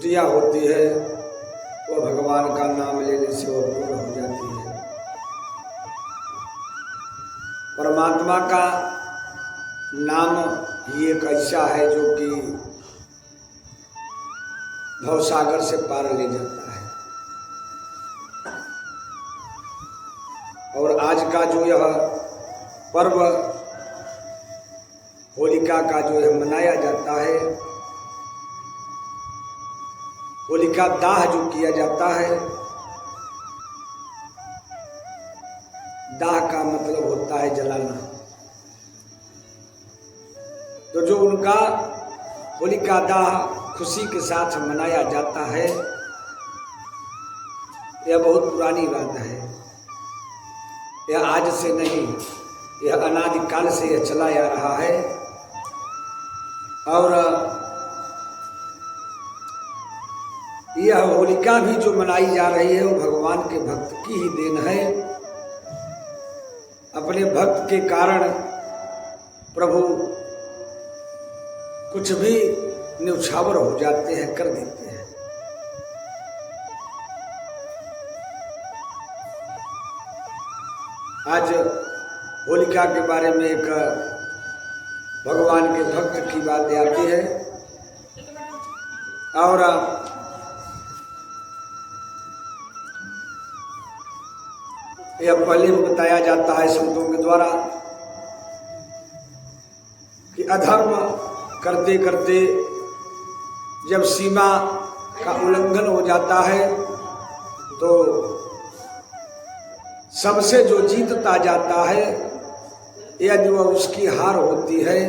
कुटिया होती है वो भगवान का नाम लेने से वो पूर्ण हो जाती है। परमात्मा का नाम ही एक ऐसा है जो कि भवसागर से पार ले जाता है। और आज का जो यह पर्व होलिका का जो है मनाया जाता है, होलिका दाह जो किया जाता है, दाह का मतलब होता है जलाना। तो जो उनका होलिका दाह खुशी के साथ मनाया जाता है, यह बहुत पुरानी बात है। यह आज से नहीं, यह अनादिकाल से यह चला आ रहा है। और यह होलिका भी जो मनाई जा रही है वो भगवान के भक्त की ही देन है। अपने भक्त के कारण प्रभु कुछ भी न्यौछावर हो जाते हैं, कर देते हैं। आज होलिका के बारे में एक भगवान के भक्त की बात आती है और यह पहले बताया जाता है संतों के द्वारा कि अधर्म करते करते जब सीमा का उल्लंघन हो जाता है तो सबसे जो जीतता जाता है, यदि वह उसकी हार होती है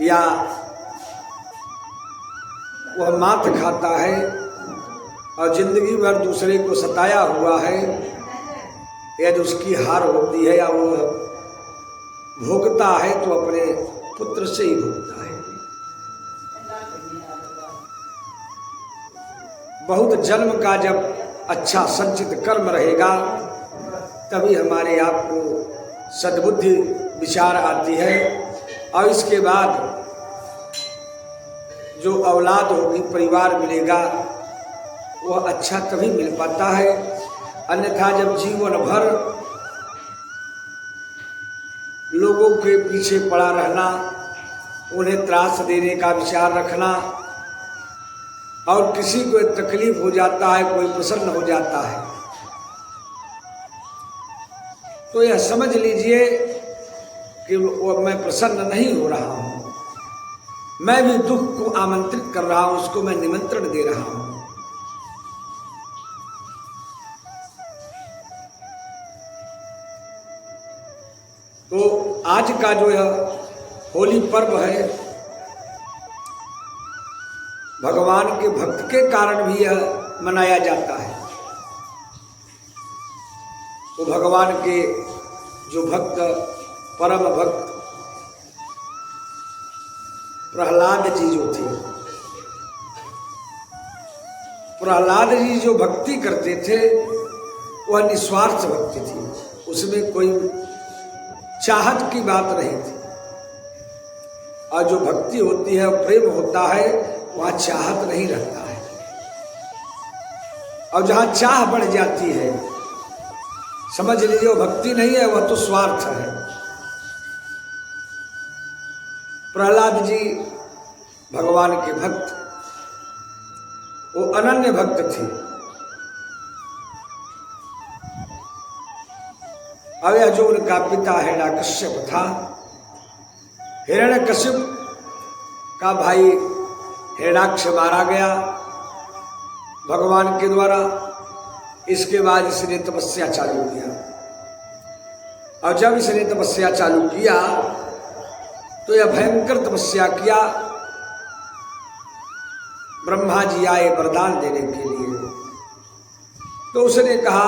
या वह मात खाता है और जिंदगी भर दूसरे को सताया हुआ है, यदि उसकी हार होती है या वह भोगता है तो अपने पुत्र से ही भोगता है। बहुत जन्म का जब अच्छा संचित कर्म रहेगा तभी हमारे आप को सद्बुद्धि विचार आती है और इसके बाद जो औलाद होगी, परिवार मिलेगा, वह अच्छा तभी मिल पाता है। अन्यथा जब जीवन भर लोगों के पीछे पड़ा रहना, उन्हें त्रास देने का विचार रखना और किसी को तकलीफ हो जाता है, कोई प्रसन्न हो जाता है, तो यह समझ लीजिए कि वो मैं प्रसन्न नहीं हो रहा हूं, मैं भी दुख को आमंत्रित कर रहा हूं, उसको मैं निमंत्रण दे रहा हूं। तो आज का जो यह होली पर्व है, भगवान के भक्त के कारण भी यह मनाया जाता है। तो भगवान के जो भक्त, परम भक्त प्रहलाद जी जो थे, प्रहलाद जी जो भक्ति करते थे वह निस्वार्थ भक्ति थी, उसमें कोई चाहत की बात नहीं थी। और जो भक्ति होती है, प्रेम होता है, वहाँ चाहत नहीं रहता है। और जहाँ चाह बढ़ जाती है, समझ लीजिए वो भक्ति नहीं है, वह तो स्वार्थ है। प्रहलाद जी भगवान के भक्त, वो अनन्य भक्त थे। अब यह जो उनका पिता हिरण्यकश्यप था, हिरण्यकश्यप का भाई हिरण्याक्ष मारा गया भगवान के द्वारा। इसके बाद इसने तपस्या चालू किया और जब इसने तपस्या चालू किया तो यह भयंकर तपस्या किया। ब्रह्मा जी आए वरदान देने के लिए, तो उसने कहा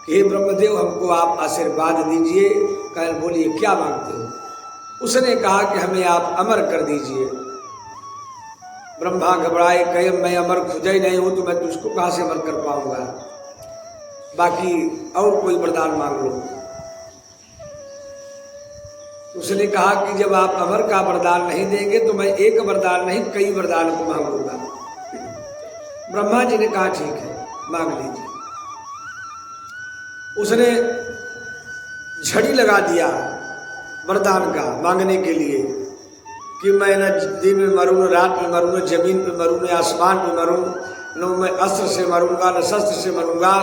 कि हे ब्रह्मदेव, हमको आप आशीर्वाद दीजिए। कह बोलिए क्या मांगते हो? उसने कहा कि हमें आप अमर कर दीजिए। ब्रह्मा घबराए, कहे मैं अमर खुद ही नहीं हूं तो मैं तुझको कहां से अमर कर पाऊंगा, बाकी और कोई वरदान मांग लो। उसने कहा कि जब आप अमर का वरदान नहीं देंगे तो मैं एक वरदान नहीं कई वरदान को मांगूंगा। ब्रह्मा जी ने कहा ठीक है, मांग लीजिए। उसने झड़ी लगा दिया वरदान का मांगने के लिए कि मैं न दिन में मरूं, न रात में मरूं, न जमीन पे मरूं, न आसमान पे मरूं, न मैं अस्त्र से मरूंगा, न शस्त्र से मरूंगा,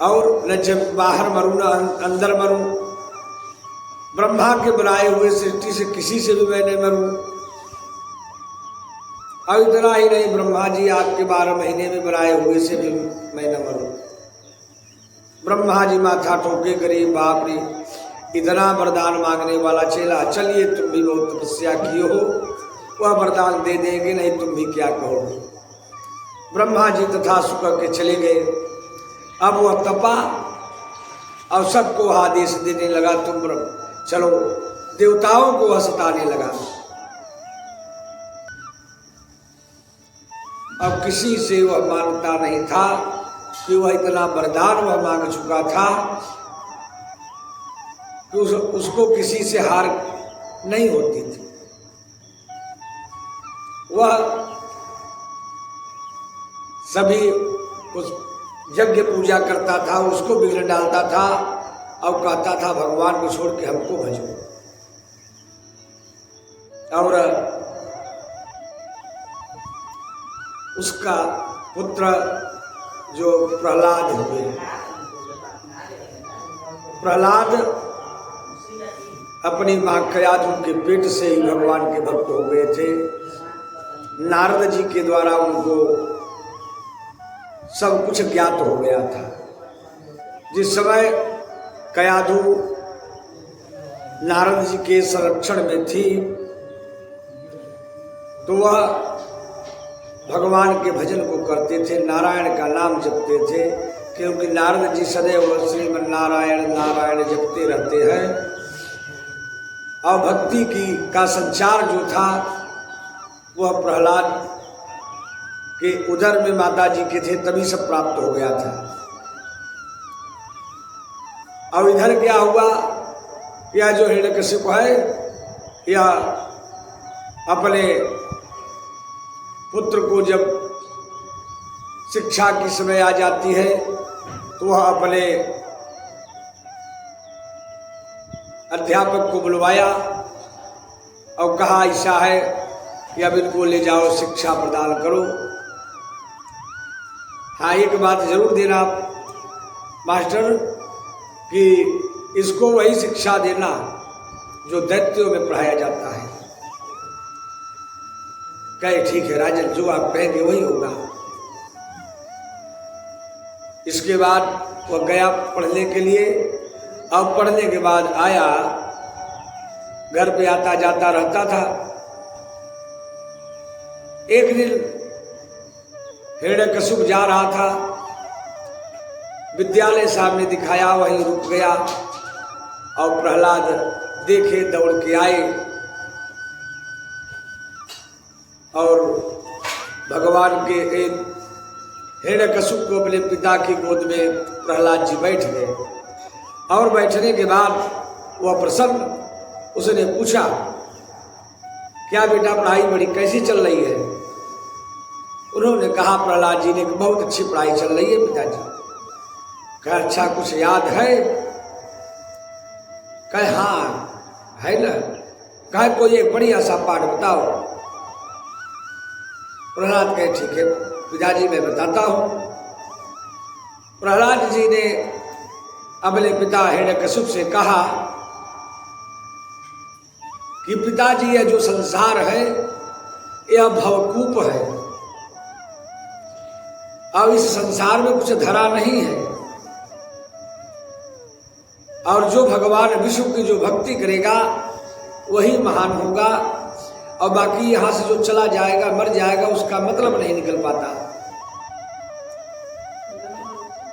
और न जब बाहर मरूं, न अंदर मरूं। ब्रह्मा के बनाए हुए सृष्टि से किसी से भी मैं नहीं मरूं। और इतना ही नहीं, ब्रह्मा जी आपके 12 महीने में बनाए हुए से भी मैं न मरूं। ब्रह्मा जी माथा ठोके गरीब, बाप रे, इतना वरदान मांगने वाला चेला, चलिए तुम भी बहुत तपस्या की हो, वह वरदान दे देंगे, नहीं तुम भी क्या कहोगे। ब्रह्मा जी तथा सुकर के चले गए। अब वह तपा और सबको आदेश देने लगा, तुम चलो। देवताओं को वह सताने लगा। अब किसी से वह मानता नहीं था कि वह इतना वरदान वह मांग चुका था कि उसको किसी से हार नहीं होती थी। वह सभी उस यज्ञ पूजा करता था, उसको बिगड़ डालता था और कहता था भगवान को छोड़ के हमको भजो। और उसका पुत्र जो प्रहलाद हुए, प्रहलाद अपनी मां कयाधु के पेट से ही भगवान के भक्त हो गए थे। नारद जी के द्वारा उनको सब कुछ ज्ञात हो गया था। जिस समय कयाधु नारद जी के संरक्षण में थी तो वह भगवान के भजन को करते थे, नारायण का नाम जपते थे, क्योंकि नारद जी सदैव श्रीमन नारायण नारायण जपते रहते हैं। और भक्ति का संचार जो था वह प्रहलाद के उदर में माता जी के थे, तभी सब प्राप्त हो गया था। अब इधर क्या हुआ, यह जो हिरण्यकशिपु है, यह अपने पुत्र को जब शिक्षा की समय आ जाती है तो वह अपने अध्यापक को बुलवाया और कहा ऐसा है कि अब इनको ले जाओ, शिक्षा प्रदान करो। हाँ, एक बात जरूर देना मास्टर कि इसको वही शिक्षा देना जो दैत्यों में पढ़ाया जाता है। कहे ठीक है राजन, जो आप कहेंगे वही होगा। इसके बाद वह गया पढ़ने के लिए। अब पढ़ने के बाद आया, घर पे आता जाता रहता था। एक दिन हिरण्यकशिपु जा रहा था, विद्यालय सामने दिखाया, वहीं रुक गया और प्रहलाद देखे, दौड़ के आए और भगवान के हिरण्यकशिपु को अपने पिता की गोद में प्रहलाद जी बैठ गए। और बैठने के बाद वह प्रसन्न, उसने पूछा क्या बेटा पढ़ाई बड़ी कैसी चल रही है। उन्होंने कहा प्रहलाद जी ने कि बहुत अच्छी पढ़ाई चल रही है पिताजी। कहा अच्छा कुछ याद है। कहे हाँ है ना। कहे कोई एक बढ़िया सा पाठ बताओ। प्रहलाद कहे ठीक है पिताजी मैं बताता हूं। प्रहलाद जी ने अपने पिता हिरण्यकशिपु से कहा कि पिताजी यह जो संसार है यह भवकूप है और इस संसार में कुछ धरा नहीं है, और जो भगवान विष्णु की जो भक्ति करेगा वही महान होगा, और बाकी यहां से जो चला जाएगा मर जाएगा उसका मतलब नहीं निकल पाता।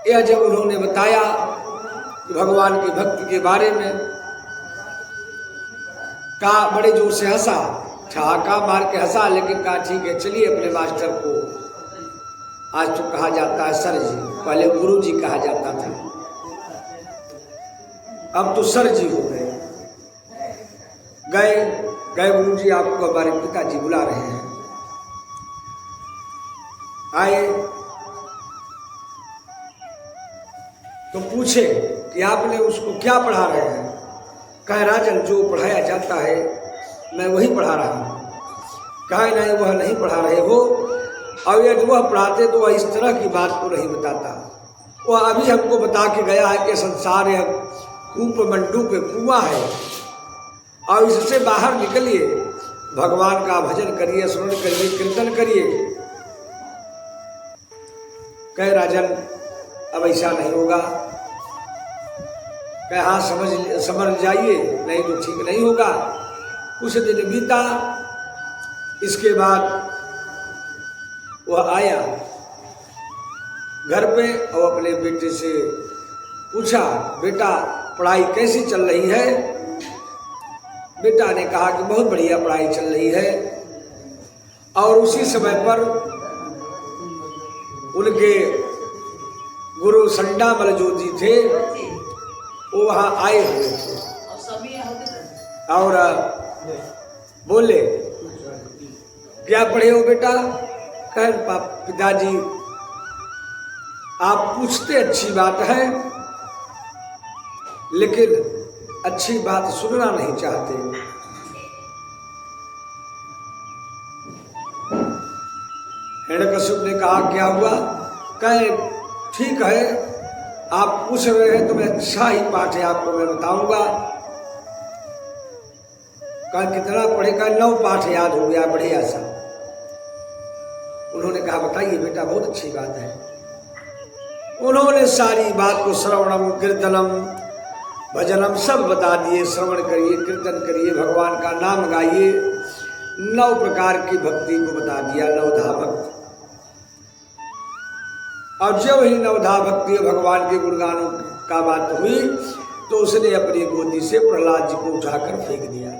यह जब उन्होंने बताया कि भगवान की भक्ति के बारे में, कहा बड़े जोर से हंसा, ठहाका मार के हंसा, लेकिन कहा ठीक है चलिए अपने मास्टर को, आज तो कहा जाता है सर जी, पहले गुरु जी कहा जाता था, अब तो सर जी हो गए। गए गुरु जी आपको हमारे पिताजी बुला रहे हैं। आए तो पूछे कि आपने उसको क्या पढ़ा रहे हैं? कहे राजन जो पढ़ाया जाता है मैं वही पढ़ा रहा हूँ। कहे नहीं वह नहीं पढ़ा रहे हो, और यदि वह पढ़ाते तो वह इस तरह की बात को नहीं बताता। वह अभी हमको बता के गया है कि संसार यह कूप मंडू पे कुआं है और इससे बाहर निकलिए, भगवान का भजन करिए, स्मरण करिए, कीर्तन करिए। कहे राजन अब ऐसा नहीं होगा। कहे हाँ समझ जाइए, नहीं तो ठीक नहीं होगा। कुछ दिन बीता, इसके बाद वह आया घर पे और अपने बेटे से पूछा बेटा पढ़ाई कैसी चल रही है? बेटा ने कहा कि बहुत बढ़िया पढ़ाई चल रही है। और उसी समय पर उनके गुरु संडामल जो जी थे वो वहाँ आए हुए थे और बोले क्या पढ़े हो बेटा? कहे पिताजी आप पूछते अच्छी बात है, लेकिन अच्छी बात सुनना नहीं चाहते। हिरण्यकश्यप ने कहा क्या हुआ? कहे ठीक है आप पूछ रहे हैं तो मैं अच्छा ही पाठ है आपको मैं बताऊंगा। कहा कितना पढ़े? का 9 पाठ याद हो गया, बढ़िया सा। उन्होंने कहा बताइए बेटा, बहुत अच्छी बात है। उन्होंने सारी बात को श्रवणम कीर्तनम भजनम सब बता दिए। श्रवण करिए, कीर्तन करिए, भगवान का नाम गाइए। 9 प्रकार की भक्ति को बता दिया, 9धा भक्ति। और जब ही 9धा भक्ति भगवान के गुणगानों का बात हुई तो उसने अपनी गोदी से प्रहलाद जी को उठाकर फेंक दिया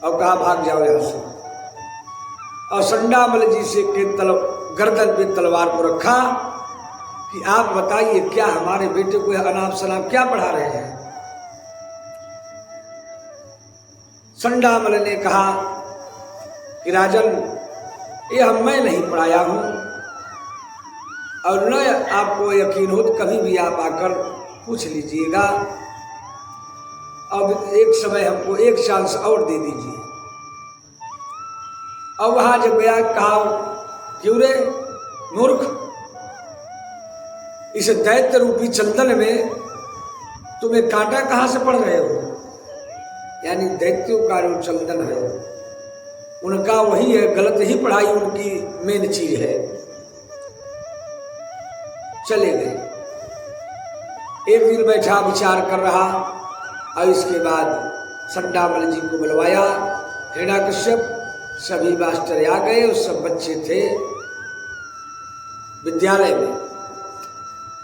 और कहा भाग जाओ यहां से। और संडामल जी से के गर्दन पे तलवार को रखा कि आप बताइए क्या हमारे बेटे को अनाप शनाप क्या पढ़ा रहे हैं? संडामल ने कहा कि राजन ये मैं नहीं पढ़ाया हूं, और न आपको यकीन हो तो कभी भी आप आकर पूछ लीजिएगा। अब एक समय हमको एक चांस और दे दीजिए। अब वहां जब गया कहा क्यों रे मूर्ख, इस दैत्य रूपी चंदन में तुम्हें कांटा कहां से पड़ रहे हो? यानी दैत्यों का जो चंदन है उनका वही है, गलत ही पढ़ाई उनकी मेन चीज है। चले गए। एक दिन बैठा विचार कर रहा और इसके बाद संडामल जी को बुलवाया। हिरण्यकश्यप सभी मास्टर आ गए और सब बच्चे थे विद्यालय में।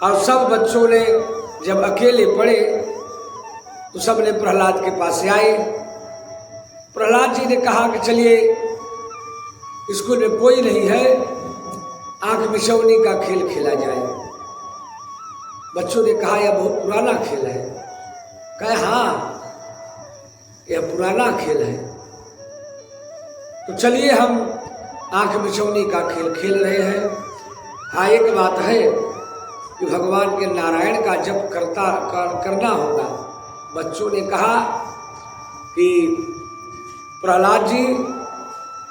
और सब बच्चों ने जब अकेले पढ़े तो सब ने प्रहलाद के पास आए। प्रहलाद जी ने कहा कि चलिए स्कूल में कोई नहीं है, आंख मिचौनी का खेल खेला जाए। बच्चों ने कहा यह बहुत पुराना खेल है। कहे हाँ यह पुराना खेल है, तो चलिए हम आंख मिचौनी का खेल खेल रहे हैं। हाँ एक बात है कि भगवान के नारायण का जप करना होगा। बच्चों ने कहा कि प्रहलाद जी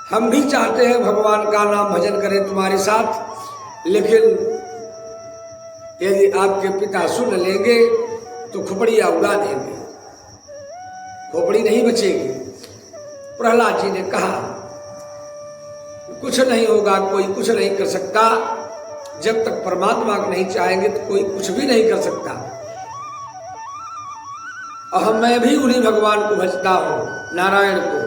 हम भी चाहते हैं भगवान का नाम भजन करें तुम्हारे साथ, लेकिन यदि आपके पिता सुन लेंगे तो खोपड़ियाँ उड़ा देंगे, खोपड़ी नहीं बचेगी। प्रहलाद जी ने कहा कुछ नहीं होगा, कोई कुछ नहीं कर सकता। जब तक परमात्मा को नहीं चाहेंगे तो कोई कुछ भी नहीं कर सकता। और मैं भी उन्हीं भगवान को भजता हूं, नारायण को।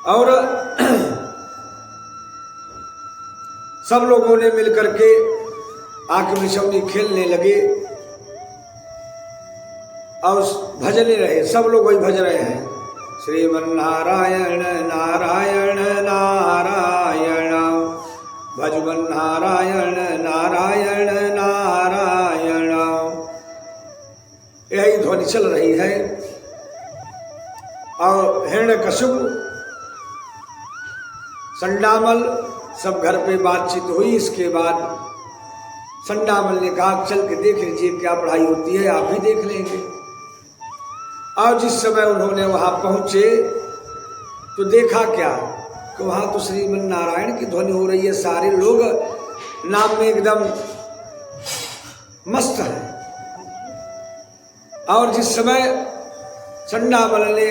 और सब लोगों ने मिलकर के आंख मिचौनी खेलने लगे और भजने रहे। सब लोग वही भज रहे हैं, श्रीमन्नारायण नारायण नारायण, भजमन नारायण नारायण नारायण, यही ध्वनि चल रही है। और हिरण्यकश्यप संडामल सब घर पे बातचीत हुई। इसके बाद संडामल ने कहा चल के देख लीजिए क्या पढ़ाई होती है, आप भी देख लेंगे। और जिस समय उन्होंने वहां पहुंचे तो देखा क्या कि वहां तो श्रीमन नारायण की ध्वनि हो रही है, सारे लोग नाम में एकदम मस्त है। और जिस समय संडामल ने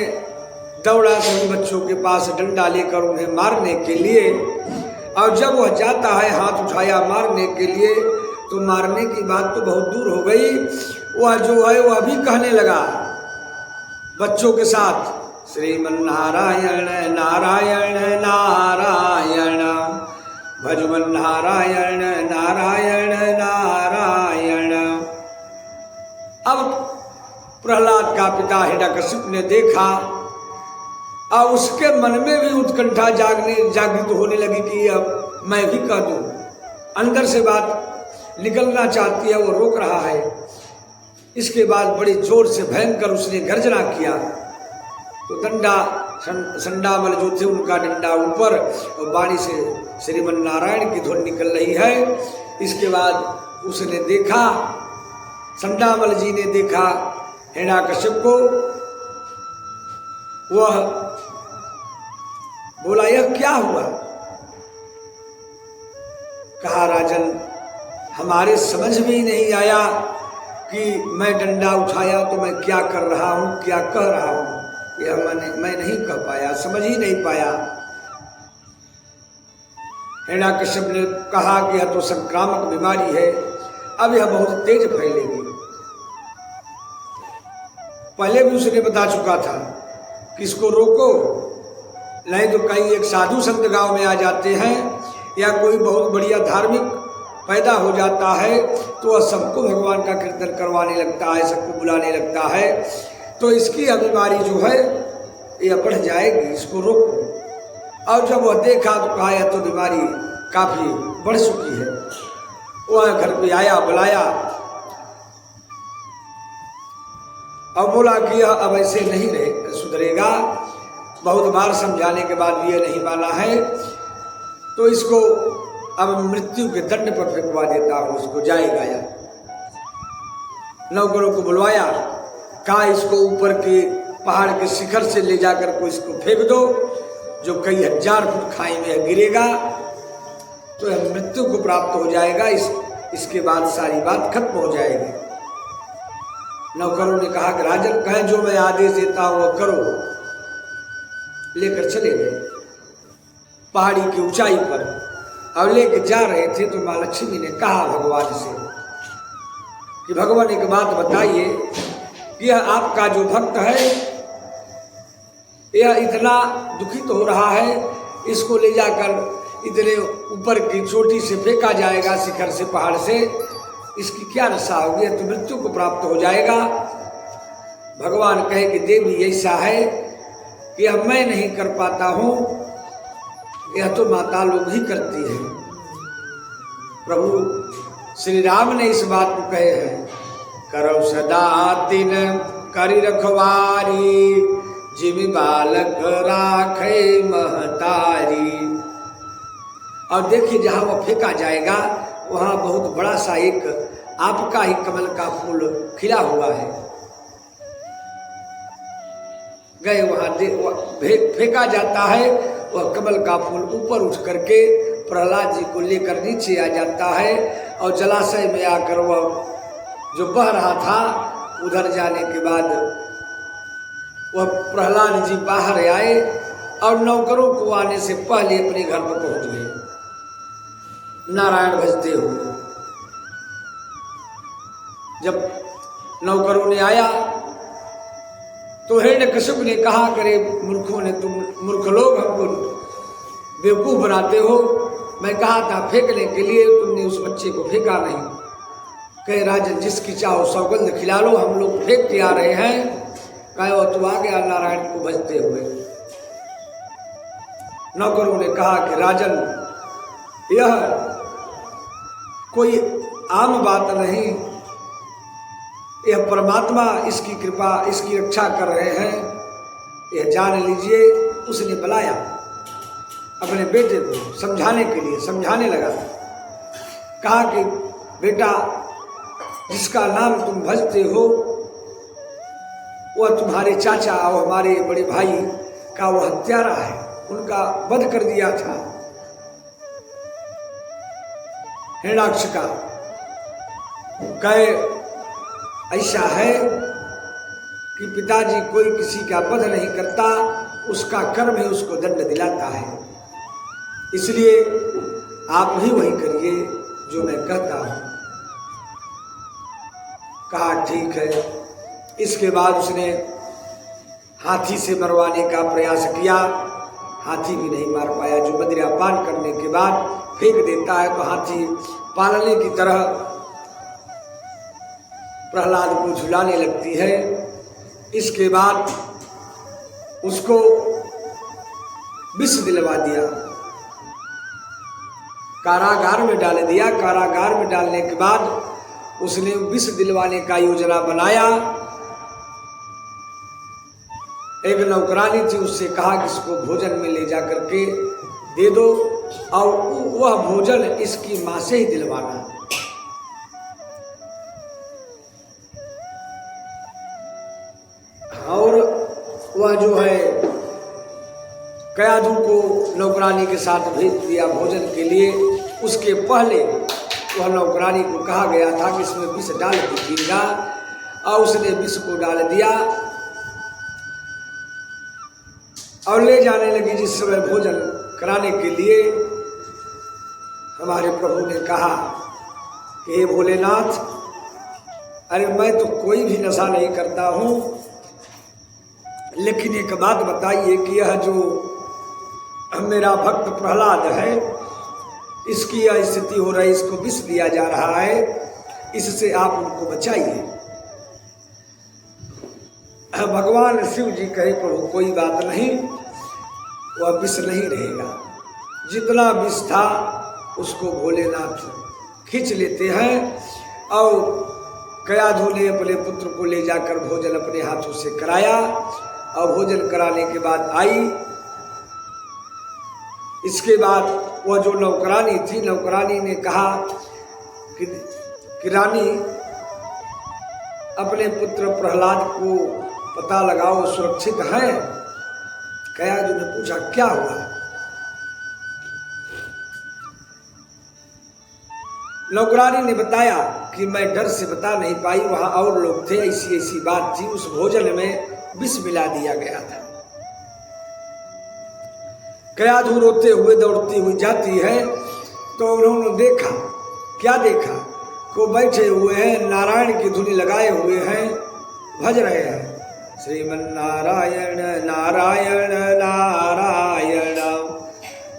दौड़ा सभी बच्चों के पास डंडा लेकर उन्हें मारने के लिए, और जब वह जाता है हाथ उठाया मारने के लिए, तो मारने की बात तो बहुत दूर हो गई, वह जो है वह भी कहने लगा बच्चों के साथ श्रीमन नारायण नारायण नारायण भजमन नारायण नारायण नारायण। अब प्रहलाद का पिता हिरण्यकशिपु ने देखा और उसके मन में भी उत्कंठा जागृत होने लगी कि अब मैं भी कह दूं। अंदर से बात निकलना चाहती है, वो रोक रहा है। इसके बाद बड़े जोर से भयंकर उसने गर्जना किया तो डंडा संडामल जो थे उनका डंडा ऊपर और वाणी से श्रीमन नारायण की ध्वनि निकल रही है। इसके बाद उसने देखा, संडामल जी ने देखा हिरण्यकशिपु को। वह बोला यह क्या हुआ? कहा राजन हमारे समझ में ही नहीं आया कि मैं डंडा उठाया तो मैं क्या कर रहा हूं, क्या कह रहा हूं, यह मैं नहीं कह पाया, समझ ही नहीं पाया। हिरण्यकशिपु ने कहा कि यह तो संक्रामक बीमारी है, अब यह बहुत तेज फैलेगी। पहले भी उसने बता चुका था कि इसको रोको, नहीं तो कहीं एक साधु संत गांव में आ जाते हैं या कोई बहुत बढ़िया धार्मिक पैदा हो जाता है तो वह सबको भगवान का कीर्तन करवाने लगता है, सबको बुलाने लगता है, तो इसकी बीमारी जो है यह बढ़ जाएगी, इसको रोको। और जब वह देखा तो कहा यह तो बीमारी काफी बढ़ चुकी है। वह घर पे आया, बुलाया और बोला कि यह अब ऐसे नहीं रहे सुधरेगा, बहुत बार समझाने के बाद भी यह नहीं माना है, तो इसको अब मृत्यु के दंड पर फेंकवा देता हूं, इसको जाएगा। या नौकरों को बुलवाया, कहा इसको ऊपर के पहाड़ के शिखर से ले जाकर को इसको फेंक दो, जो कई हजार फुट खाई में गिरेगा तो यह मृत्यु को प्राप्त हो जाएगा, इसके बाद सारी बात खत्म हो जाएगी। नौकरों ने कहा कि राजन कहें जो मैं आदेश देता हूं वो करो। लेकर चले गए पहाड़ी की ऊंचाई पर, और लेकर जा रहे थे तो मां लक्ष्मी ने कहा भगवान से कि भगवान एक बात बताइए, यह आपका जो भक्त है यह इतना दुखित हो रहा है, इसको ले जाकर इतने ऊपर की चोटी से फेंका जाएगा, शिखर से, पहाड़ से, इसकी क्या दशा होगी, तो मृत्यु को प्राप्त हो जाएगा। भगवान कहे कि देवी ऐसा है कि यह मैं नहीं कर पाता हूं, यह तो माता लोग ही करती है। प्रभु श्री राम ने इस बात को कहे हैं, करो सदा दिन करी रखवारी, जिमि बालक राखे महतारी। और देखिए जहां वह फेंका जाएगा वहां बहुत बड़ा सा एक आपका ही कमल का फूल खिला हुआ है। गए वहां फेंका जाता है, वह कमल का फूल ऊपर उठ करके प्रहलाद जी को लेकर नीचे आ जाता है, और जलाशय में आकर वह जो बह रहा था उधर जाने के बाद वह प्रहलाद जी बाहर आए और नौकरों को आने से पहले अपने घर पर पहुंच गए नारायण भजते हुए। जब नौकरों ने आया तो हिरण्यकशिपु ने कहा करे मूर्खों ने, तुम मूर्ख लोग हमको बेवकूफ बनाते हो, मैं कहा था फेंकने के लिए, तुमने उस बच्चे को फेंका नहीं। कहे राजन जिसकी चाहो सौगंध खिला लो, हम लोग फेंकते आ रहे हैं। कहे वो तू आ गया नारायण को भजते हुए। नौकरों ने कहा कि राजन यह कोई आम बात नहीं, यह परमात्मा इसकी कृपा, इसकी रक्षा कर रहे हैं, यह जान लीजिए। उसने बुलाया अपने बेटे को समझाने के लिए समझाने लगा। कहा कि बेटा, जिसका नाम तुम भजते हो वह तुम्हारे चाचा और हमारे बड़े भाई का वह हत्यारा है, उनका वध कर दिया था हिरण्याक्ष का। कहे ऐसा है कि पिताजी कोई किसी का वध नहीं करता, उसका कर्म ही उसको दंड दिलाता है, इसलिए आप ही वही करिए जो मैं कहता हूं। कहा ठीक है। इसके बाद उसने हाथी से मरवाने का प्रयास किया, हाथी भी नहीं मार पाया। जो मदिरा पान करने के बाद फेंक देता है तो हाथी पालने की तरह प्रहलाद को झुलाने लगती है। इसके बाद उसको विष दिलवा दिया, कारागार में डाल दिया। कारागार में डालने के बाद उसने विष दिलवाने का योजना बनाया। एक नौकरानी थी, उससे कहा कि इसको भोजन में ले जा करके दे दो और वह भोजन इसकी मां से ही दिलवाना। और वह जो है कयाधु को नौकरानी के साथ भेज दिया भोजन के लिए। उसके पहले वह नौकरानी को कहा गया था कि इसमें विष डाल दीजिएगा, और उसने विष को डाल दिया और ले जाने लगी। जिस समय भोजन कराने के लिए हमारे प्रभु ने कहा कि हे भोलेनाथ, अरे मैं तो कोई भी नशा नहीं करता हूं, लेकिन एक बात बताइए कि यह जो मेरा भक्त प्रहलाद है, इसकी यह स्थिति हो रही, इसको विष दिया जा रहा है, इससे आप उनको बचाइए। भगवान शिव जी कहे प्रभु कोई बात नहीं, वह विष नहीं रहेगा। जितना विष था उसको भोलेनाथ खींच लेते हैं। और कयाधु ने अपने पुत्र को ले जाकर भोजन अपने हाथों से कराया, और भोजन कराने के बाद आई। इसके बाद वह जो नौकरानी थी, नौकरानी ने कहा कि रानी, अपने पुत्र प्रहलाद को पता लगाओ, सुरक्षित हैं। कयाधु ने पूछा क्या हुआ? नौकरानी ने बताया कि मैं डर से बता नहीं पाई, वहां और लोग थे, ऐसी ऐसी बात थी, उस भोजन में विष मिला दिया गया था। कयाधु रोते हुए दौड़ती हुई जाती है तो उन्होंने देखा, क्या देखा, को बैठे हुए हैं, नारायण की धुनी लगाए हुए हैं, भज रहे हैं श्रीमन्नारायण नारायण नारायण,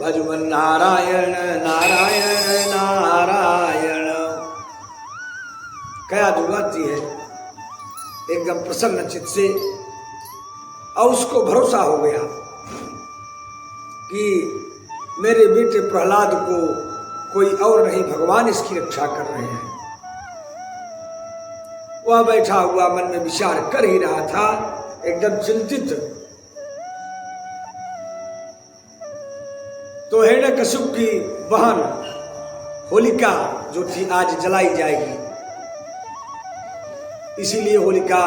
भजमन नारायण नारायण नारायण। कयाधु गाती है एकदम प्रसन्न चित्त से, और उसको भरोसा हो गया कि मेरे बेटे प्रहलाद को कोई और नहीं, भगवान इसकी रक्षा कर रहे हैं। वह बैठा हुआ मन में विचार कर ही रहा था, एकदम चिंतित। तो हिरण्यकशिपु की बहन होलिका जो थी आज जलाई जाएगी, इसीलिए होलिका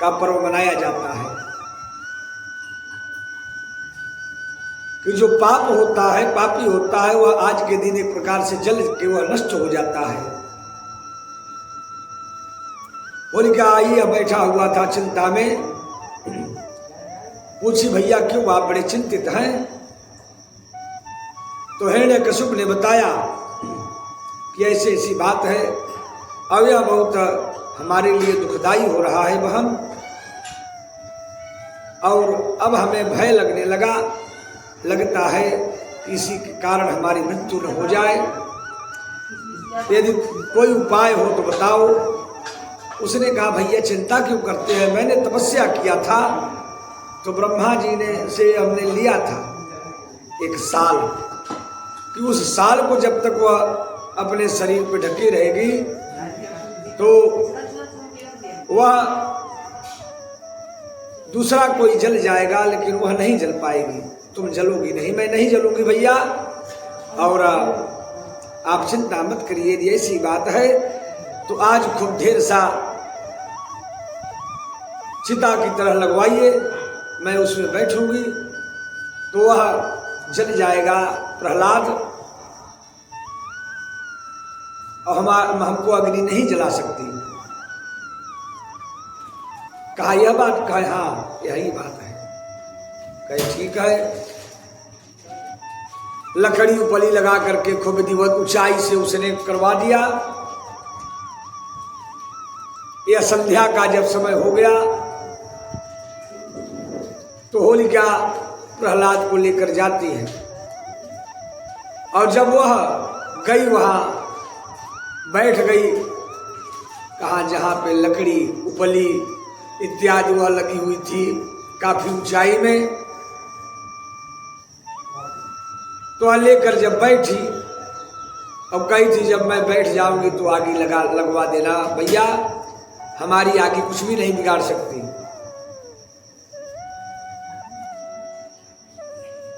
का पर्व मनाया जाता है कि जो पाप होता है, पापी होता है, वह आज के दिन एक प्रकार से जल के वह नष्ट हो जाता है। होलिका आई, बैठा हुआ था चिंता में। पूछी भैया क्यों आप बड़े चिंतित हैं? तो हिरण्यकशिपु ने बताया कि ऐसी ऐसी बात है, अब यह बहुत हमारे लिए दुखदाई हो रहा है बहन, और अब हमें भय लगने लगता है कि इसी के कारण हमारी मृत्यु न हो जाए। यदि कोई उपाय हो तो बताओ। उसने कहा भैया चिंता क्यों करते हैं, मैंने तपस्या किया था तो ब्रह्मा जी ने से हमने लिया था एक साल, कि उस साल को जब तक वह अपने शरीर पे ढकी रहेगी तो वह दूसरा कोई जल जाएगा, लेकिन वह नहीं जल पाएगी। तुम जलोगी नहीं। मैं नहीं जलूंगी भैया, और आप चिंता मत करिए, यदि ऐसी बात है तो आज खूब ढेर सा चिता की तरह लगवाइए, मैं उसमें बैठूंगी तो वह जल जाएगा प्रहलाद, और हमको अग्नि नहीं जला सकती। कहा यह बात? कहे हाँ यही बात है। कहे ठीक है। लकड़ी उपली लगा करके खूब विधिवत ऊंचाई से उसने करवा दिया। यह संध्या का जब समय हो गया तो होलिका प्रहलाद को लेकर जाती है, और जब वह गई वहां बैठ गई, कहाँ जहां पे लकड़ी उपली इत्यादि वह लगी हुई थी काफी ऊंचाई में, तो वह लेकर जब बैठी, अब कही थी जब मैं बैठ जाऊंगी तो आगे लगवा देना भैया, हमारी आगे कुछ भी नहीं बिगाड़ सकती।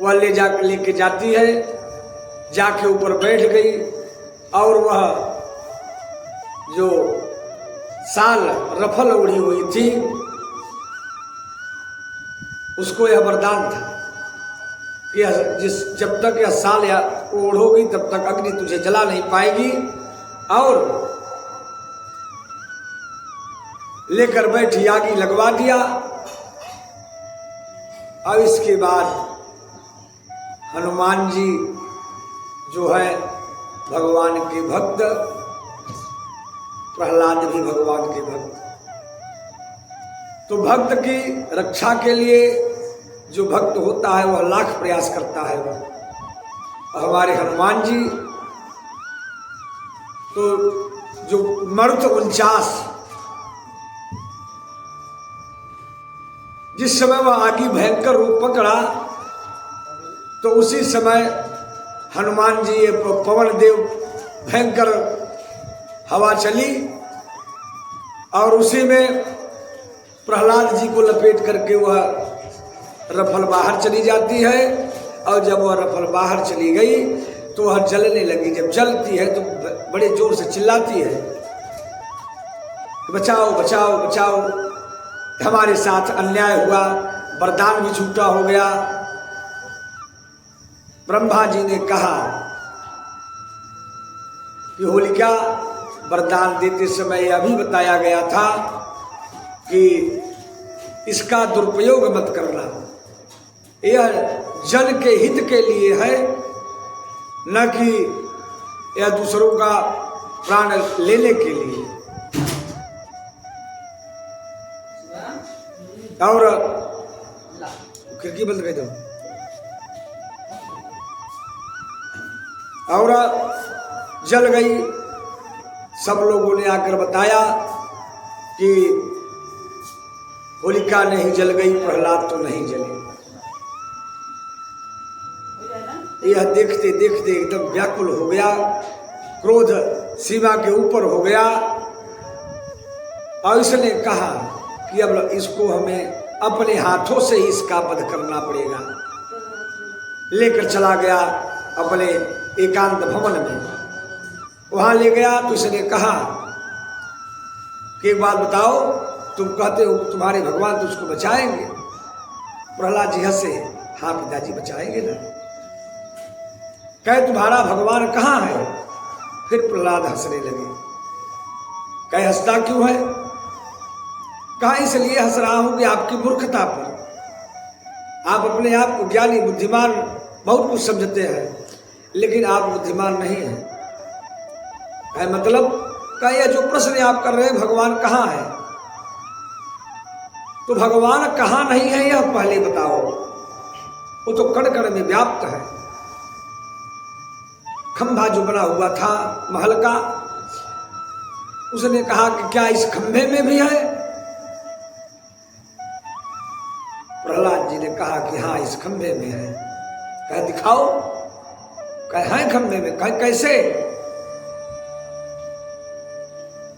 वह लेके जाती है, जाके ऊपर बैठ गई, और वह जो साल रफल उड़ी हुई थी उसको यह वरदान था कि जब तक यह साल या ओढ़ोगी तब तक अग्नि तुझे जला नहीं पाएगी, और लेकर बैठी आगी लगवा दिया। और इसके बाद हनुमान जी जो है भगवान के भक्त, प्रहलाद भी भगवान के भक्त, तो भक्त की रक्षा के लिए जो भक्त होता है वह लाख प्रयास करता है। वह हमारे हनुमान जी तो जो मरुत 49, जिस समय वह आगे भयंकर रूप पकड़ा तो उसी समय हनुमान जी पवन देव भयंकर हवा चली, और उसी में प्रहलाद जी को लपेट करके वह रफल बाहर चली जाती है। और जब वह रफल बाहर चली गई तो वह जलने लगी। जब जलती है तो बड़े जोर से चिल्लाती है, बचाओ बचाओ बचाओ, हमारे साथ अन्याय हुआ, वरदान भी झूठा हो गया। ब्रह्मा जी ने कहा कि होलिका, वरदान देते समय यह भी बताया गया था कि इसका दुरुपयोग मत करना, यह जन के हित के लिए है, न कि यह दूसरों का प्राण लेने के लिए। और खिड़की बंद कर दो। और जल गई। सब लोगों ने आकर बताया कि होलिका नहीं जल गई, प्रहलाद तो नहीं जले। यह देखते देखते एकदम व्याकुल हो गया, क्रोध सीमा के ऊपर हो गया, और इसने कहा कि अब इसको हमें अपने हाथों से ही इसका वध करना पड़ेगा। लेकर चला गया अपने एकांत भवन में। वहां ले गया तो इसने कहा कि एक बात बताओ, तुम कहते हो तुम्हारे भगवान तो उसको बचाएंगे। प्रहलाद जी हंसे, हाँ पिताजी बचाएंगे ना। कहे तुम्हारा भगवान कहाँ है? फिर प्रहलाद हंसने लगे। कहे हंसता क्यों है? कहा इसलिए हंस रहा हूं कि आपकी मूर्खता पर। आप अपने आप को ज्ञानी बुद्धिमान बहुत कुछ समझते हैं, लेकिन आप बुद्धिमान नहीं हैं। कहे मतलब? कहे यह जो प्रश्न आप कर रहे हैं भगवान कहाँ है, तो भगवान कहाँ नहीं है यह पहले बताओ। वो तो कण कण में व्याप्त है। खंभा जो बना हुआ था महल का, उसने कहा कि क्या इस खंभे में भी है? प्रहलाद जी ने कहा कि हाँ इस खंभे में है। कहे दिखाओ। कहे है खंभे में। कहे कैसे?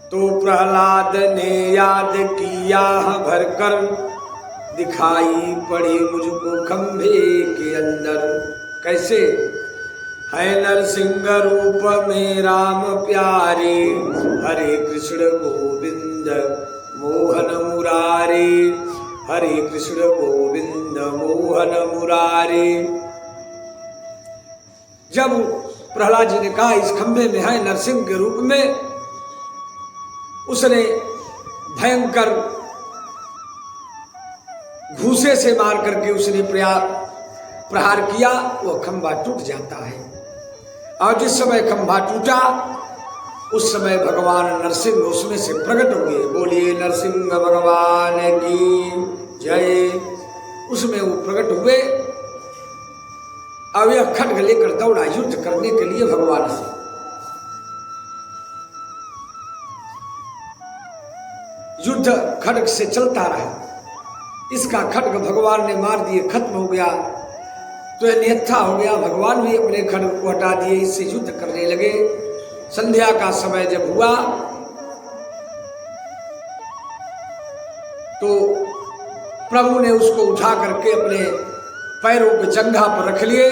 तो प्रहलाद ने याद किया भरकर दिखाई पड़ी मुझको खंभे के अंदर। कैसे? है नरसिंह रूप में राम प्यारे, हरे कृष्ण गोविंद मोहन मुरारे, हरे कृष्ण गोविंद मोहन मुरारे। जब प्रहलाद जी ने कहा इस खंभे में है नरसिंह के रूप में, उसने भयंकर घूसे से मार करके उसने प्रहार किया, वह खंभा टूट जाता है। और जिस समय खंभा टूटा उस समय भगवान नरसिंह उसमें से प्रकट हुए। बोलिए नरसिंह भगवान की जय। उसमें वो प्रकट हुए। अब यह खड्ग लेकर दौड़ा युद्ध करने के लिए भगवान से। युद्ध खड्ग से चलता रहा। इसका खड्ग भगवान ने मार दिए, खत्म हो गया। तो यह निहत्था हो गया। भगवान भी अपने खड्ग को हटा दिए, इससे युद्ध करने लगे। संध्या का समय जब हुआ तो प्रभु ने उसको उठा करके अपने पैरों पे जंघा पर रख लिए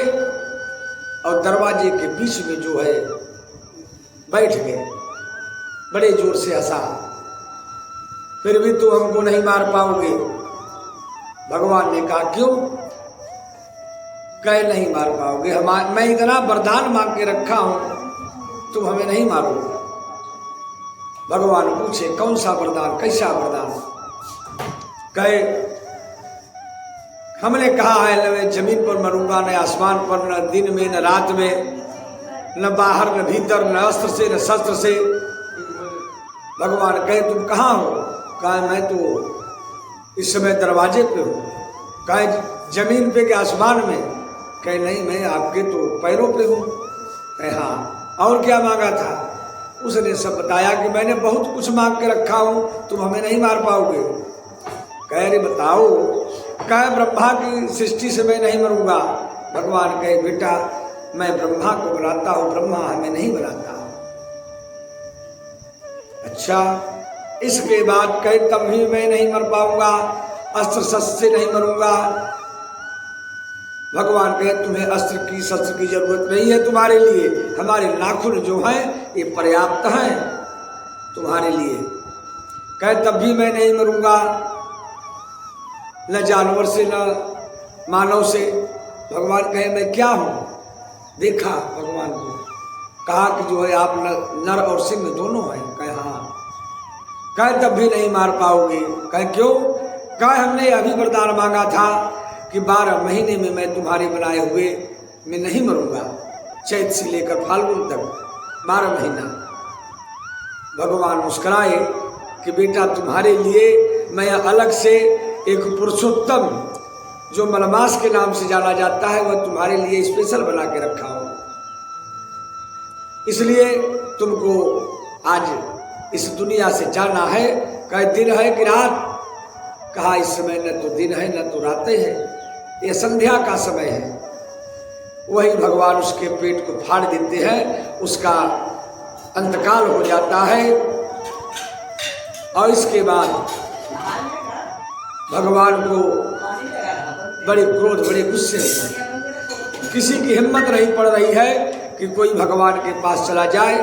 और दरवाजे के बीच में जो है बैठ गए। बड़े जोर से हंसा, फिर भी तुम हमको नहीं मार पाओगे। भगवान ने कहा क्यों? कहे नहीं मार पाओगे, मैं इतना वरदान मांग के रखा हूं, तुम हमें नहीं मारोगे। भगवान पूछे कौन सा वरदान, कैसा वरदान? कहे हमने कहा है न मैं जमीन पर मरूंगा, न आसमान पर, न दिन में न रात में, न बाहर न भीतर, न अस्त्र से न शस्त्र से। भगवान कहे तुम कहाँ हो? कहा मैं तो इस समय दरवाजे पे हूँ। कहे जमीन पे के आसमान में? कहे नहीं मैं आपके तो पैरों पे हूँ। कहे हाँ, और क्या मांगा था? उसने सब बताया कि मैंने बहुत कुछ मांग के रखा हूँ, तुम हमें नहीं मार पाओगे। कह रहे बताओ। कहे ब्रह्मा की सृष्टि से मैं नहीं मरूंगा। भगवान कहे बेटा मैं ब्रह्मा को बनाता हूँ, ब्रह्मा हमें नहीं बनाता। अच्छा, इसके बाद कहे तब भी मैं नहीं मर पाऊंगा, अस्त्र शस्त्र से नहीं मरूंगा। भगवान कहे तुम्हें अस्त्र की शस्त्र की जरूरत नहीं है तुम्हारे लिए, हमारे नाखून जो हैं ये पर्याप्त हैं तुम्हारे लिए। कहे तब भी मैं नहीं मरूंगा, न जानवर से न मानव से। भगवान कहे मैं क्या हूं? देखा भगवान को, कहा कि जो है आप नर और सिंह दोनों हैं। कहे हाँ। कहे तब भी नहीं मार पाओगे। कहे क्यों? कहे हमने अभी वरदान मांगा था कि 12 महीने में मैं तुम्हारे बनाए हुए मैं नहीं मरूंगा, चैत से लेकर फाल्गुन तक 12 महीना। भगवान मुस्कुराए कि बेटा तुम्हारे लिए मैं अलग से एक पुरुषोत्तम जो मलमास के नाम से जाना जाता है वह तुम्हारे लिए स्पेशल बना के रखा हूं, इसलिए तुमको आज इस दुनिया से जाना है। कहे दिन है कि रात? कहा इस समय न तो दिन है न तो रातें हैं, ये संध्या का समय है। वही भगवान उसके पेट को फाड़ देते हैं, उसका अंतकाल हो जाता है। और इसके बाद भगवान को बड़े क्रोध, बड़े गुस्से, किसी की हिम्मत नहीं पड़ रही है कि कोई भगवान के पास चला जाए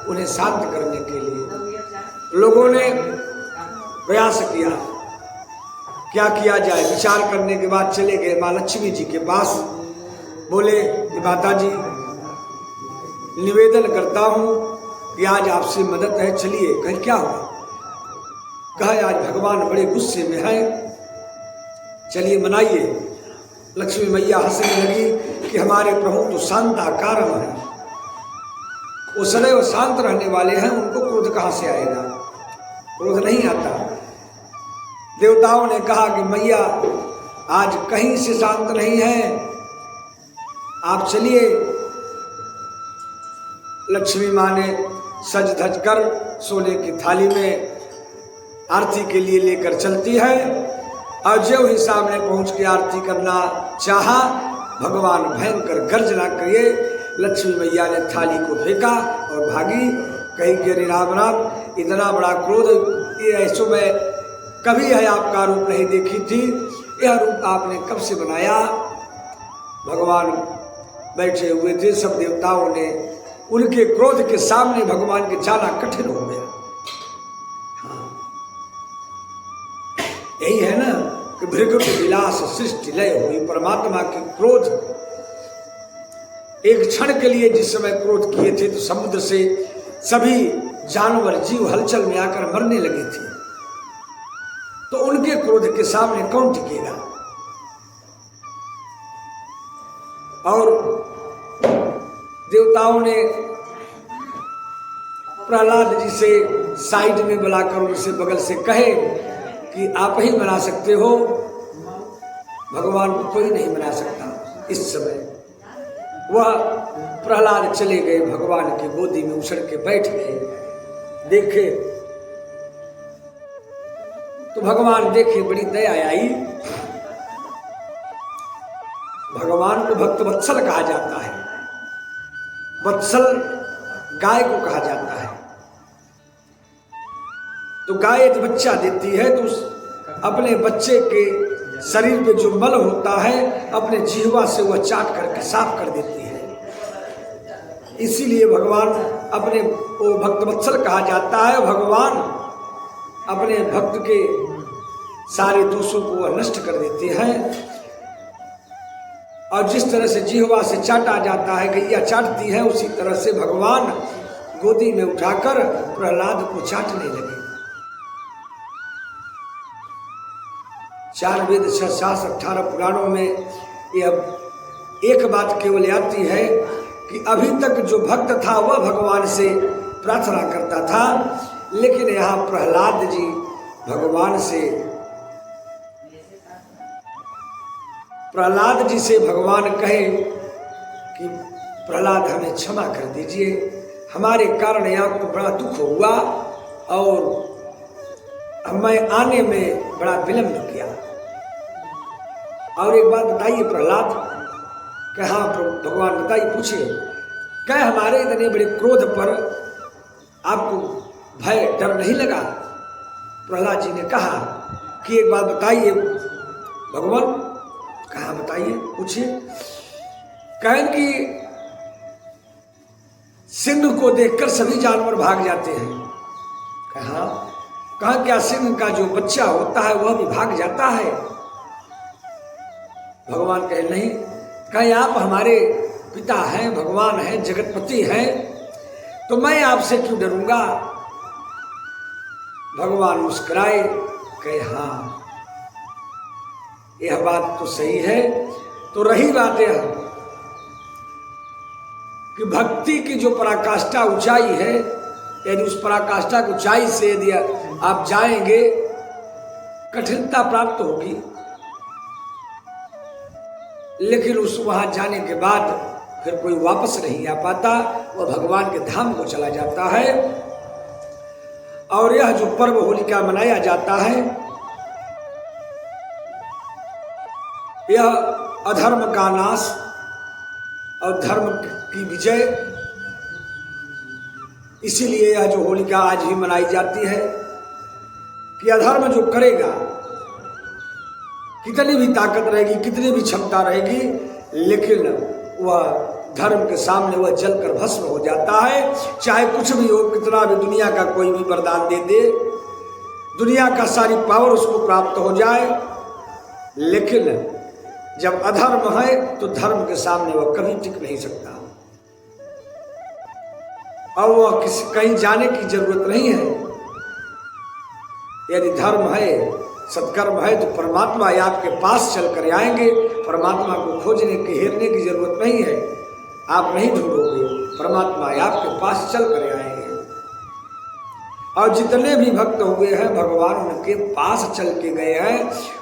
उन्हें शांत करने के लिए। लोगों ने प्रयास किया, क्या किया जाए। विचार करने के बाद चले गए माँ लक्ष्मी जी के पास। बोले कि माता जी निवेदन करता हूँ कि आज आपसे मदद है, चलिए। कहे क्या हुआ? कहे आज भगवान बड़े गुस्से में हैं, चलिए मनाइए। लक्ष्मी मैया हंसने लगी कि हमारे प्रभु तो शांताकारम है, वो सदैव शांत रहने वाले हैं, उनको क्रोध कहाँ से आएगा? क्रोध नहीं आता। देवताओं ने कहा कि मैया आज कहीं से शांत नहीं है, आप चलिए। लक्ष्मी माँ ने सज धज कर सोने की थाली में आरती के लिए लेकर चलती है। और जो ही सामने पहुंच के आरती करना चाहा, भगवान भयंकर गर्जना किए। लक्ष्मी मैया ने थाली को फेंका और भागी। कही कि अरे राम राम, इतना बड़ा क्रोध ये ऐसो में कभी है आपका रूप नहीं देखी थी। यह रूप आपने कब से बनाया? भगवान बैठे हुए थे, सब देवताओं ने उनके क्रोध के सामने भगवान के जाना कठिन हो गया। हाँ, यही है ना कि भृगु के विलास सृष्टि लय हुई। परमात्मा के क्रोध, एक क्षण के लिए जिस समय क्रोध किए थे तो समुद्र से सभी जानवर जीव हलचल में आकर मरने लगे थे। तो उनके क्रोध के सामने कौन टिकेगा? और देवताओं ने प्रहलाद जी से साइड में बुलाकर उनसे बगल से कहे कि आप ही बना सकते हो, भगवान को कोई नहीं बना सकता। इस समय वह प्रहलाद चले गए, भगवान की गोदी में उछड़ के बैठ गए। देखे तो भगवान देखे, बड़ी दया आई। भगवान को भक्त वत्सल कहा जाता है। वत्सल गाय को कहा जाता है। तो गाय यदि बच्चा देती है तो अपने बच्चे के शरीर पे जो मल होता है अपने जिह्वा से वह चाट करके साफ कर देती है। इसीलिए भगवान अपने वो भक्त वत्सल कहा जाता है। भगवान अपने भक्त के सारे दोषों को वह नष्ट कर देते हैं। और जिस तरह से जिह्वा से चाटा जाता है, गैया चाटती है, उसी तरह से भगवान गोदी में उठाकर प्रहलाद को चाटने लगे। 4 वेद 6 शास्त्र 18 पुराणों में यह एक बात केवल आती है कि अभी तक जो भक्त था वह भगवान से प्रार्थना करता था, लेकिन यहाँ प्रहलाद जी भगवान से भगवान कहे कि प्रहलाद हमें क्षमा कर दीजिए, हमारे कारण आपको बड़ा दुख हुआ और मैं आने में बड़ा विलंब किया। और एक बात बताइए प्रहलाद, कि हाँ भगवान बताइए, पूछे क्या हमारे इतने बड़े क्रोध पर आपको भय डर नहीं लगा? प्रहलाद जी ने कहा कि एक बात बताइए भगवान। कहा बताइए, पूछिए। कहें कि सिंह को देखकर सभी जानवर भाग जाते हैं। कहा क्या सिंह का जो बच्चा होता है वह भी भाग जाता है? भगवान कहे नहीं। कहे आप हमारे पिता हैं, भगवान हैं, जगतपति हैं, तो मैं आपसे क्यों डरूंगा? भगवान मुस्कुराए, कहे हाँ यह बात तो सही है। तो रही बात यह कि भक्ति की जो पराकाष्ठा ऊंचाई है, यदि उस पराकाष्ठा की ऊंचाई से यदि आप जाएंगे कठिनता प्राप्त होगी, लेकिन उस वहां जाने के बाद फिर कोई वापस नहीं आ पाता, वह भगवान के धाम को चला जाता है। और यह जो पर्व होलिका मनाया जाता है, यह अधर्म का नाश और धर्म की विजय, इसीलिए यह जो होलिका आज भी मनाई जाती है कि अधर्म जो करेगा, कितनी भी ताकत रहेगी, कितनी भी क्षमता रहेगी, लेकिन वह धर्म के सामने वह जलकर भस्म हो जाता है। चाहे कुछ भी हो, कितना भी दुनिया का कोई भी वरदान दे दे, दुनिया का सारी पावर उसको प्राप्त हो जाए, लेकिन जब अधर्म है तो धर्म के सामने वह कभी टिक नहीं सकता। और वह कहीं जाने की जरूरत नहीं है। यदि धर्म है, सत्कर्म है, तो परमात्मा आपके पास चल कर आएंगे। परमात्मा को खोजने की, हेरने की जरूरत नहीं है, आप नहीं ढूंढोगे, परमात्मा आपके पास चल कर आएंगे। और जितने भी भक्त हुए हैं भगवान उनके पास चल के गए हैं।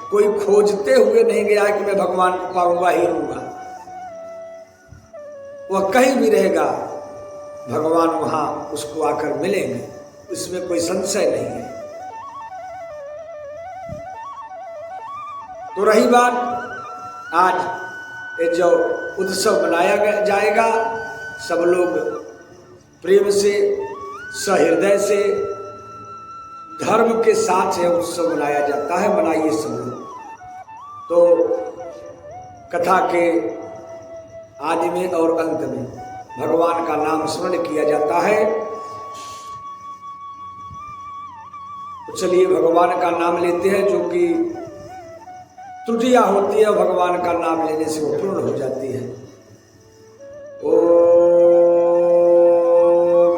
कोई खोजते हुए नहीं गया कि मैं भगवान को पाऊंगा ही रहूंगा। वह कहीं भी रहेगा, भगवान वहां उसको आकर मिलेंगे, इसमें कोई संशय नहीं है। तो रही बात, आज ये जो उत्सव मनाया जाएगा, सब लोग प्रेम से, सहृदय से, धर्म के साथ यह उत्सव मनाया जाता है। मनाइए सब लोग। तो कथा के आदि में और अंत में भगवान का नाम स्मरण किया जाता है। तो चलिए भगवान का नाम लेते हैं, जो कि त्रुटियां होती है भगवान का नाम लेने से वो पूर्ण हो जाती है। ओम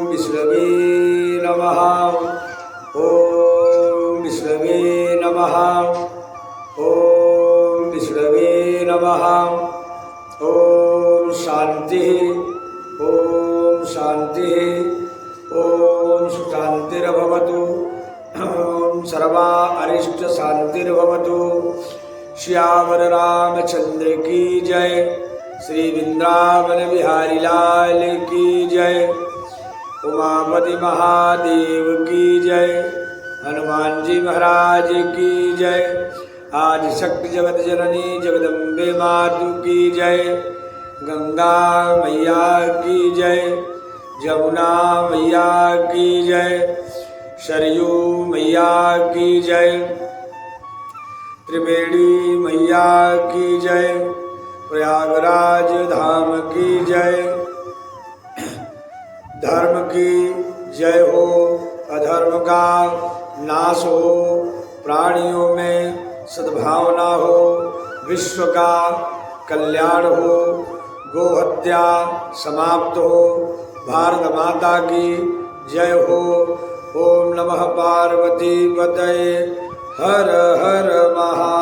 विष्णवे नमः, ओम विष्णवे नमः, ओम विष्णवे नमः। ओम शांति, ओम शांति, ओम शांतिर्भवतु, ओम सर्वा अरिष्ट शांतिर्भवतु। श्यावर रामचंद्र की जय, श्री वृंदावन बिहारी लाल की जय, उमापति महादेव की जय, हनुमान जी महाराज की जय। आज शक्ति जगत जननी जगदम्बे मातु की जय, गंगा मैया की जय, जमुना मैया की जय, सरयू मैया की जय, त्रिवेणी मैया की जय, प्रयागराज धाम की जय। धर्म की जय हो, अधर्म का नाश हो, प्राणियों में सद्भावना हो, विश्व का कल्याण हो, गोहत्या समाप्त हो, भारत माता की जय हो। ओम नमः पार्वती पतये, हर हर महा